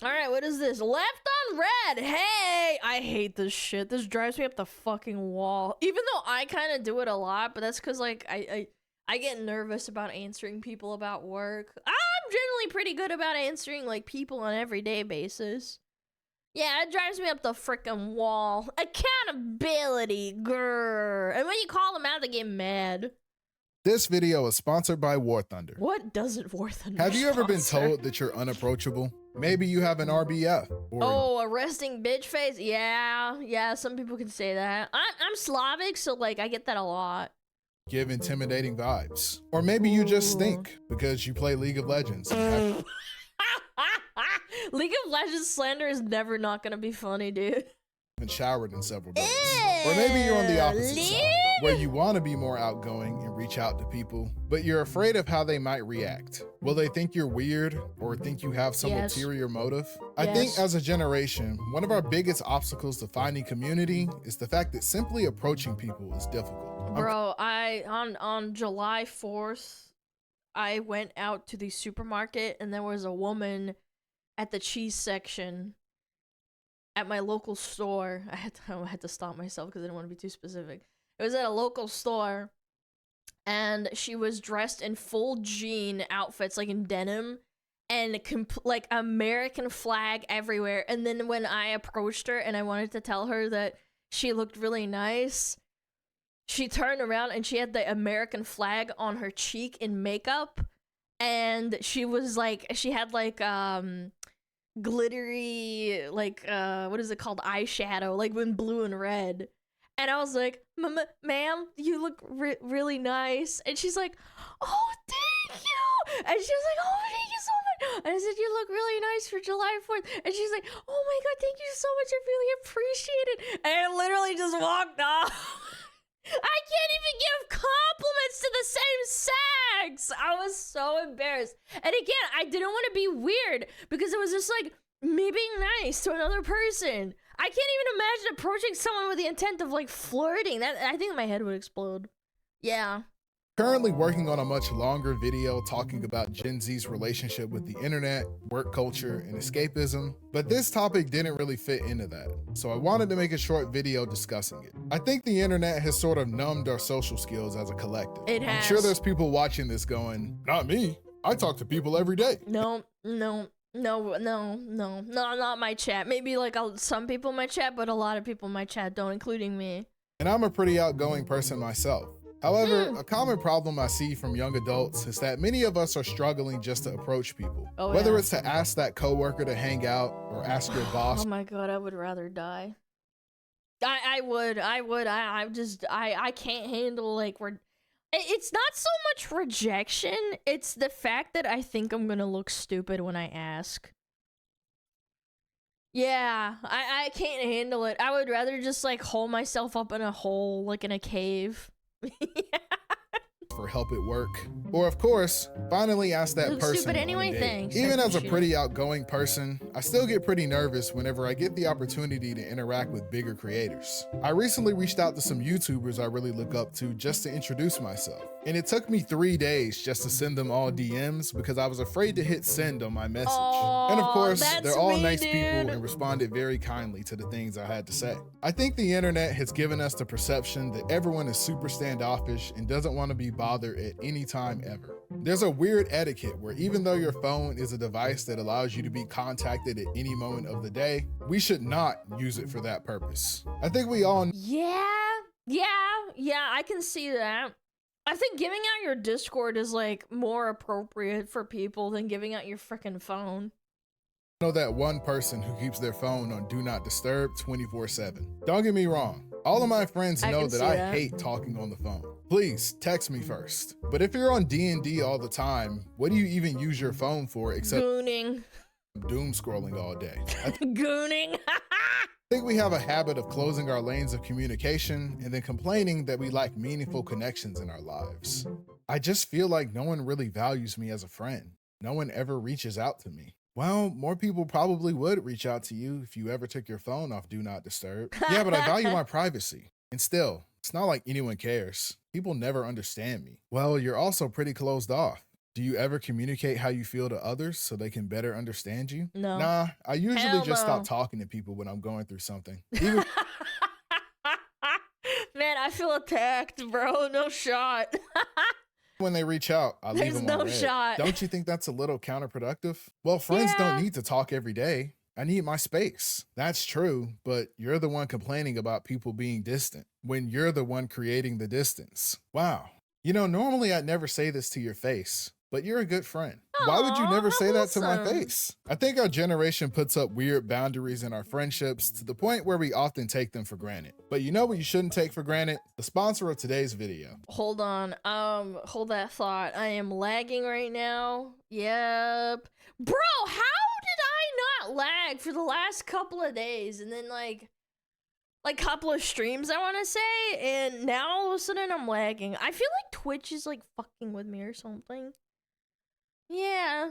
Alright, what is this? Left on red! Hey! I hate this shit. This drives me up the fucking wall. Even though I kind of do it a lot, but that's because, like, I get nervous about answering people about work. I'm generally pretty good about answering, like, people on an everyday basis. Yeah, it drives me up the frickin' wall. Accountability, grrr. And when you call them out, they get mad. This video is sponsored by War Thunder. What doesn't War Thunder Have you ever been sponsor? told that you're unapproachable? Maybe you have an RBF. Or Oh, a resting bitch face? Yeah, some people can say that. I'm Slavic, so, like, I get that a lot. give intimidating vibes. Or maybe you just stink because you play League of Legends. League of Legends slander is never not gonna be funny, dude. Been showered in several days. Or maybe you're on the opposite side, where you want to be more outgoing and reach out to people, but you're afraid of how they might react. Will they think you're weird or think you have some ulterior motive? I think as a generation, one of our biggest obstacles to finding community is the fact that simply approaching people is difficult. Bro, on July 4th, I went out to the supermarket and there was a woman at the cheese section at my local store. I had to stop myself because I didn't want to be too specific. It was at a local store, and she was dressed in full jean outfits, like in denim, and like American flag everywhere. And then when I approached her and I wanted to tell her that she looked really nice, she turned around and she had the American flag on her cheek in makeup, and she was like, she had like glittery, like what is it called, eyeshadow, like in blue and red. And I was like, ma'am, you look really nice. And she's like, oh, thank you. And she was like, oh, thank you so much. And I said, you look really nice for July 4th. And she's like, oh my god, thank you so much, I really appreciate it. And I literally just walked off. I can't even give compliments to the same sex. I was so embarrassed. And again, I didn't want to be weird because it was just like me being nice to another person. I can't even imagine approaching someone with the intent of like flirting. That, I think my head would explode. Yeah. Currently working on a much longer video talking about Gen Z's relationship with the internet, work culture, and escapism, but this topic didn't really fit into that, so I wanted to make a short video discussing it. I think the internet has sort of numbed our social skills as a collective. It has. I'm sure there's people watching this going, not me, I talk to people every day. No, not my chat. Maybe like some people in my chat, but a lot of people in my chat don't, including me. And I'm a pretty outgoing person myself. However, a common problem I see from young adults is that many of us are struggling just to approach people. Whether it's to ask that coworker to hang out or ask your boss. Oh my god, I would rather die. I can't handle like it's not so much rejection, it's the fact that I think I'm gonna look stupid when I ask. Yeah, I can't handle it. I would rather just like hole myself up in a hole, like in a cave. For help at work, or of course finally ask that person stupid anyway, thanks. Even as a pretty outgoing person, I still get pretty nervous whenever I get the opportunity to interact with bigger creators. I recently reached out to some YouTubers I really look up to just to introduce myself, and it took me 3 days just to send them all DMs because I was afraid to hit send on my message. And of course, they're all nice people and responded very kindly to the things I had to say. I think the internet has given us the perception that everyone is super standoffish and doesn't want to be bothered at any time ever. There's a weird etiquette where even though your phone is a device that allows you to be contacted at any moment of the day, we should not use it for that purpose. I think we all Yeah, I can see that. I think giving out your Discord is like more appropriate for people than giving out your freaking phone. know that one person who keeps their phone on Do Not Disturb 24/7. Don't get me wrong, all of my friends know that I hate talking on the phone. Please text me first. But if you're on D&D all the time, what do you even use your phone for except gooning, doom scrolling all day? Gooning. I think we have a habit of closing our lanes of communication and then complaining that we lack meaningful connections in our lives. I just feel like no one really values me as a friend. No one ever reaches out to me. Well, more people probably would reach out to you if you ever took your phone off Do Not Disturb. Yeah, but I value my privacy. And still, It's not like anyone cares. People never understand me. Well, you're also pretty closed off. Do you ever communicate how you feel to others so they can better understand you? No. Nah, I usually Hell just no. stop talking to people when I'm going through something. Even Man, I feel attacked, bro. No shot. when they reach out, I leave There's them no on red. shot. Don't you think that's a little counterproductive? Well, friends Yeah. don't need to talk every day. I need my space. That's true, but you're the one complaining about people being distant when you're the one creating the distance. Wow. You know, normally I'd never say this to your face, but you're a good friend. Why would you Aw, never how say that to my wholesome. face? I think our generation puts up weird boundaries in our friendships to the point where we often take them for granted. But you know what you shouldn't take for granted? The sponsor of today's video. Hold on. Hold that thought. I am lagging right now. Yep. Bro, how did I not lag for the last couple of days? And then like couple of streams, I want to say, and now all of a sudden I'm lagging. I feel like Twitch is like fucking with me or something. Yeah.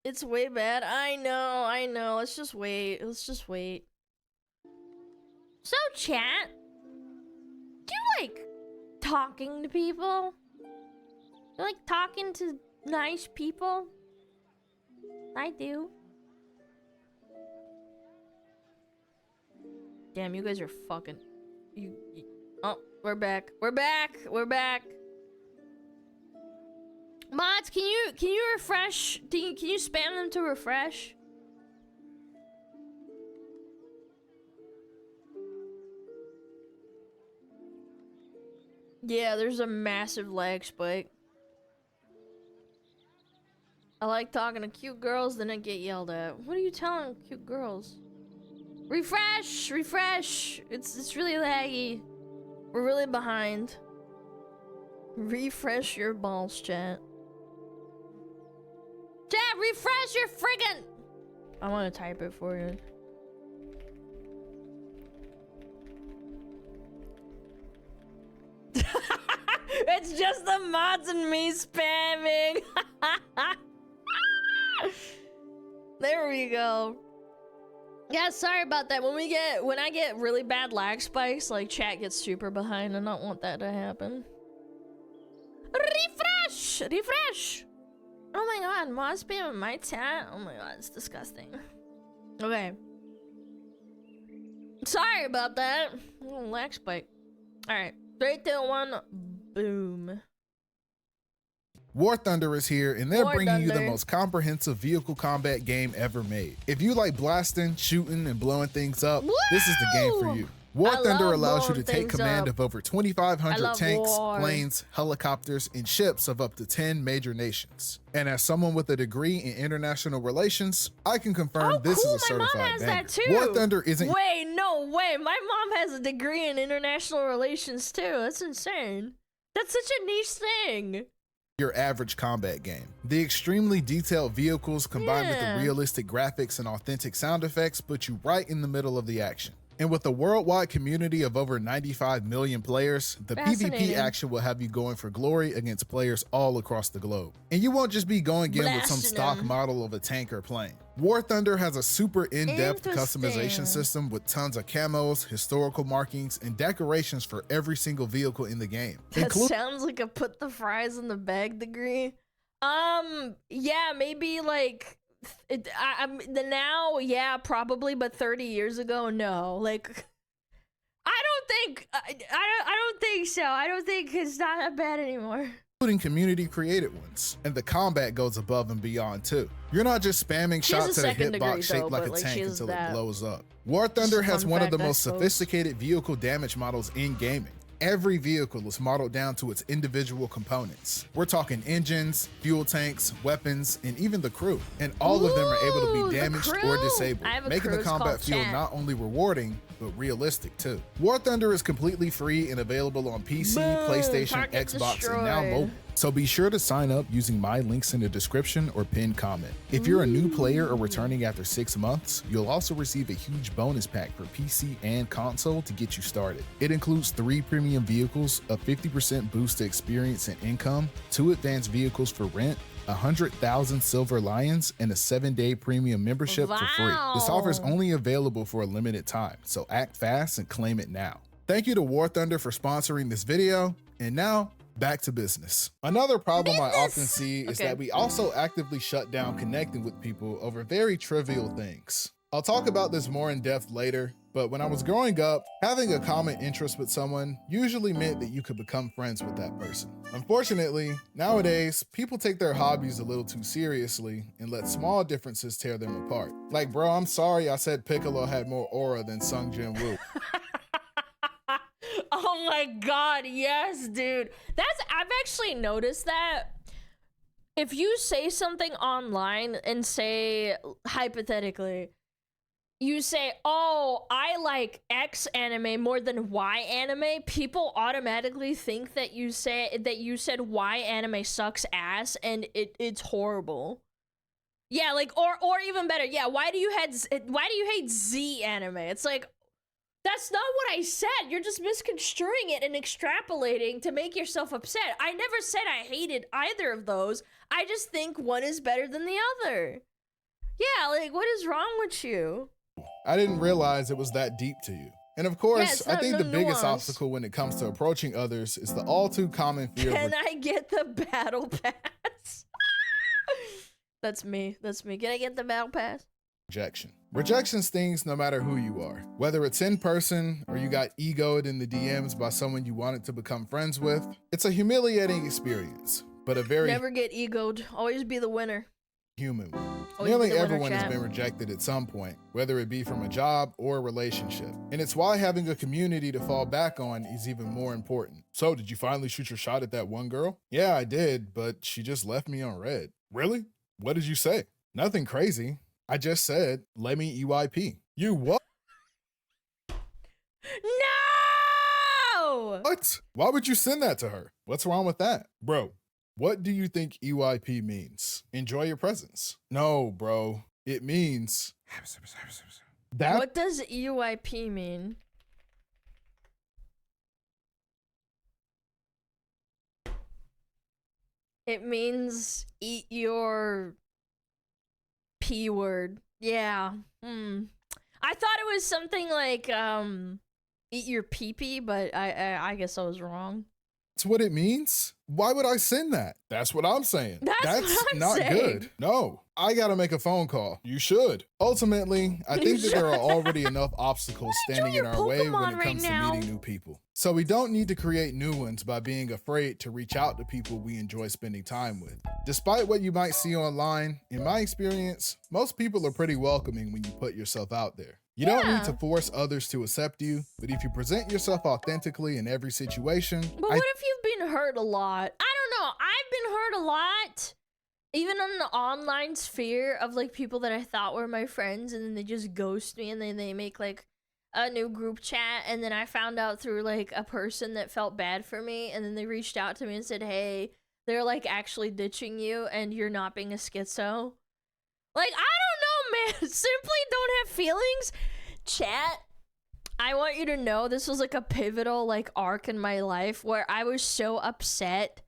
It's way bad. I know. Let's just wait. So, chat, do you like talking to people? You like talking to nice people? I do. Damn, you guys are fucking... Oh, we're back. Mods, can you refresh? Can you spam them to refresh? Yeah, there's a massive lag spike. I like talking to cute girls, then I get yelled at. What are you telling cute girls? Refresh! It's really laggy. We're really behind. Refresh your balls, chat. Chat, refresh your friggin'... I want to type it for you. It's just the mods and me spamming. There we go. Yeah, sorry about that. When I get really bad lag spikes, like chat gets super behind. I don't want that to happen. Refresh. Oh my god, mod spam in my chat. Oh my god, it's disgusting. Okay. Sorry about that. Oh, lag spike. All right, 3, 2, 1, boom. War Thunder is here, and they're War bringing you the Thunder. most comprehensive vehicle combat game ever made. If you like blasting, shooting, and blowing things up, this is the game for you. War I Thunder love allows you to blowing take things command up. of over I 2,500 love tanks, war. planes, helicopters, and ships of up to 10 major nations. And as someone with a degree in international relations, I can confirm Oh, this cool. is a My mom certified has banger. that too. War Thunder isn't Wait, no way. My mom has a degree in international relations too. That's insane. That's such a niche thing. your average combat game. The extremely detailed vehicles combined with Yeah. the realistic graphics and authentic sound effects put you right in the middle of the action. And with a worldwide community of over 95 million players, the PvP Fascinating. action will have you going for glory against players all across the globe. And you won't just be going in with some Blasting stock them. model of a tank or plane. War Thunder has a super in-depth customization Interesting. system with tons of camos, historical markings, and decorations for every single vehicle in the game. That sounds like a put the fries in the bag degree. Yeah, maybe like the now, yeah, probably, but 30 years ago, no. Like, I don't think so. I don't think it's not that bad anymore. Including community created ones. And the combat goes above and beyond too. You're not just spamming She has shots a at a second degree, hitbox shaped though, like but, a like, tank she has until that. it blows up. War Thunder has fun one of fact, the I most suppose. sophisticated vehicle damage models in gaming. Every vehicle is modeled down to its individual components. We're talking engines, fuel tanks, weapons, and even the crew. And all of them are able to Ooh, be the damaged or crew. disabled, I have a making the crew, it's combat called feel Chat. not only rewarding, but realistic too. War Thunder is completely free and available on PC, Boom, PlayStation, target Xbox, and now destroyed. mobile. So be sure to sign up using my links in the description or pinned comment. If you're a new player or returning after 6 months, you'll also receive a huge bonus pack for PC and console to get you started. It includes 3 premium vehicles, a 50% boost to experience and income, 2 advanced vehicles for rent, 100,000 silver lions, and a 7-day premium membership for free. This offer is Wow. only available for a limited time, so act fast and claim it now. Thank you to War Thunder for sponsoring this video. And now, back to business. Another problem I often see is that we also actively shut down connecting with people over very trivial things. I'll talk about this more in depth later, but when I was growing up, having a common interest with someone usually meant that you could become friends with that person. Unfortunately, nowadays, people take their hobbies a little too seriously and let small differences tear them apart. Like, bro, I'm sorry I said Piccolo had more aura than Sung Jin Woo. Oh my god, yes, dude. I've actually noticed that if you say something online and say, hypothetically, you say, oh, I like X anime more than Y anime, people automatically think that you said Y anime sucks ass and it's horrible. Yeah, like, or even better, yeah, why do you hate Z anime? It's like, that's not what I said. You're just misconstruing it and extrapolating to make yourself upset. I never said I hated either of those. I just think one is better than the other. Yeah, like, what is wrong with you? I didn't realize it was that deep to you. And of course, I think the biggest obstacle when it comes to approaching others is the all too common fear Can I get the battle pass? That's me. Can I get the battle pass? Rejection. Rejection stings no matter who you are. Whether it's in person or you got egoed in the DMs by someone you wanted to become friends with, it's a humiliating experience, but a very never get egoed. Always be the winner. Human one. Nearly everyone has been rejected at some point, whether it be from a job or a relationship. And it's why having a community to fall back on is even more important. So, did you finally shoot your shot at that one girl? Yeah, I did, but she just left me on red. Really? What did you say? Nothing crazy. I just said, let me EYP. You what? No! What? Why would you send that to her? What's wrong with that? Bro, what do you think EYP means? Enjoy your presence. No, bro. It means... What does EYP mean? It means eat your... P word. Yeah. I thought it was something like eat your pee-pee, but I guess I was wrong. That's what it means? Why would I send that? That's what I'm saying. That's not good. No, I gotta make a phone call. You should. Ultimately, I think that there are already enough obstacles standing in our way when it comes to meeting new people. So we don't need to create new ones by being afraid to reach out to people we enjoy spending time with. Despite what you might see online, in my experience, most people are pretty welcoming when you put yourself out there. You don't need to force others to accept you, but if you present yourself authentically in every situation... But what if you've been hurt a lot? I don't know. I've been hurt a lot. Even on the online sphere of like people that I thought were my friends, and then they just ghost me, and then they make like a new group chat, and then I found out through like a person that felt bad for me, and then they reached out to me and said, hey, they're like actually ditching you and you're not being a schizo. Like, I don't know, man. Simply don't have feelings. Chat, I want you to know this was like a pivotal like arc in my life where I was so upset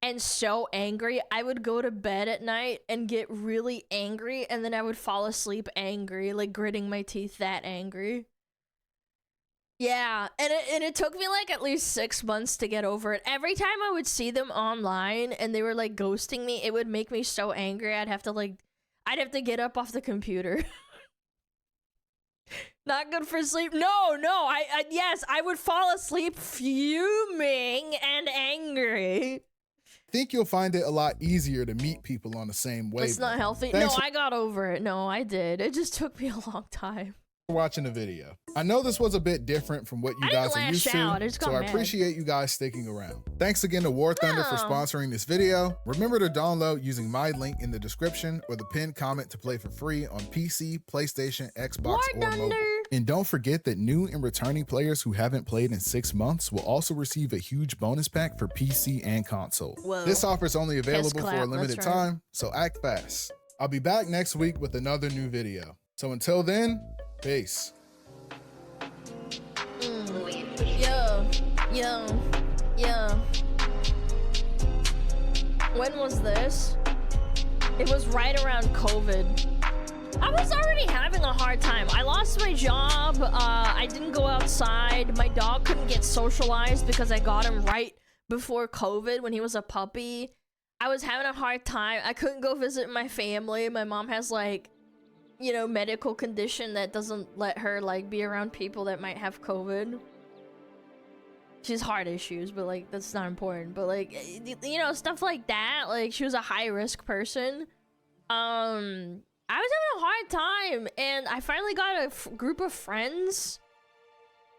and so angry. I would go to bed at night and get really angry, and then I would fall asleep angry, like gritting my teeth that angry. Yeah, and it took me like at least 6 months to get over it. Every time I would see them online and they were like ghosting me, it would make me so angry. I'd have to get up off the computer. Not good for sleep. No, yes, I would fall asleep fuming and angry. I think you'll find it a lot easier to meet people on the same wavelength. It's not healthy. No, I got over it. No, I did. It just took me a long time. For watching the video. I know this was a bit different from what you guys are used to, so I appreciate you guys sticking around. Thanks again to War Thunder for sponsoring this video. Remember to download using my link in the description or the pinned comment to play for free on PC, PlayStation, Xbox, or mobile. And don't forget that new and returning players who haven't played in 6 months will also receive a huge bonus pack for PC and console. Whoa. This offer is only available for a limited time, so act fast. I'll be back next week with another new video. So until then, peace. Yo. When was this? It was right around COVID. I was already having a hard time. I lost my job. I didn't go outside. My dog couldn't get socialized because I got him right before COVID when he was a puppy. I was having a hard time. I couldn't go visit my family. My mom has, like, you know, medical condition that doesn't let her, like, be around people that might have COVID. She has heart issues, but, like, that's not important. But, like, you know, stuff like that. Like, she was a high-risk person. I was having a hard time, and I finally got a group of friends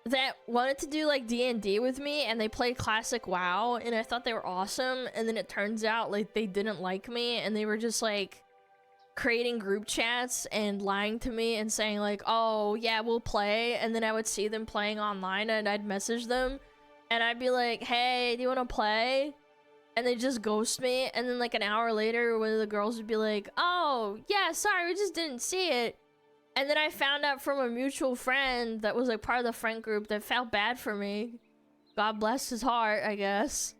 that wanted to do, like, D&D with me, and they played classic WoW, and I thought they were awesome, and then it turns out, like, they didn't like me, and they were just, like, creating group chats and lying to me and saying, like, oh, yeah, we'll play, and then I would see them playing online, and I'd message them, and I'd be like, hey, do you want to play? And they just ghost me, and then like an hour later, one of the girls would be like, oh, yeah, sorry, we just didn't see it. And then I found out from a mutual friend that was like part of the friend group that felt bad for me. God bless his heart, I guess.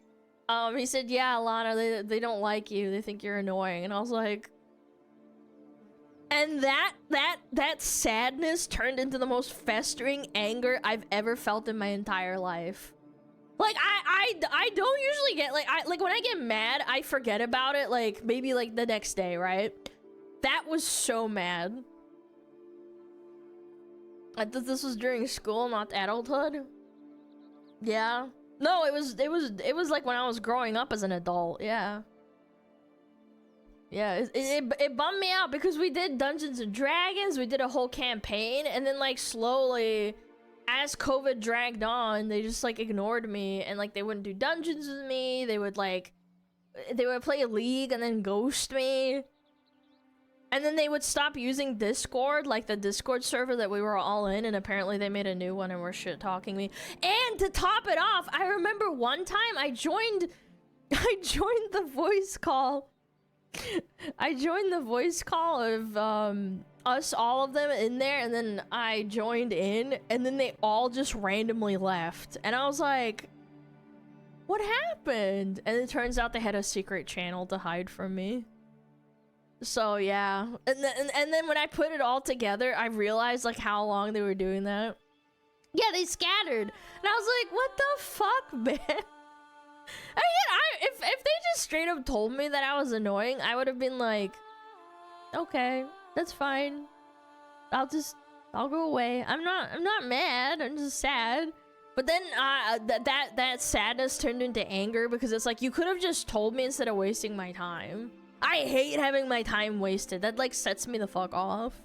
He said, yeah, Alana, they don't like you, they think you're annoying. And I was like... And that sadness turned into the most festering anger I've ever felt in my entire life. Like, I don't usually get, like, when I get mad, I forget about it, like, maybe, like, the next day, right? That was so mad. I thought this was during school, not adulthood. Yeah. No, it was, like, when I was growing up as an adult, yeah. Yeah, it bummed me out, because we did Dungeons and Dragons, we did a whole campaign, and then, like, slowly... As COVID dragged on, they just, like, ignored me, and, like, they wouldn't do dungeons with me, they would play a league and then ghost me. And then they would stop using Discord, like the Discord server that we were all in, and apparently they made a new one and were shit-talking me. And to top it off, I remember one time I joined the voice call. I joined the voice call of, us, all of them in there, and then I joined in, and then they all just randomly left. And I was like, what happened? And it turns out they had a secret channel to hide from me. So, yeah. And then when I put it all together, I realized, like, how long they were doing that. Yeah, they scattered. And I was like, what the fuck, man? If they just straight up told me that I was annoying, I would have been like, okay, that's fine. I'll go away. I'm not mad. I'm just sad. But then that sadness turned into anger, because it's like, you could have just told me instead of wasting my time. I hate having my time wasted. That, like, sets me the fuck off.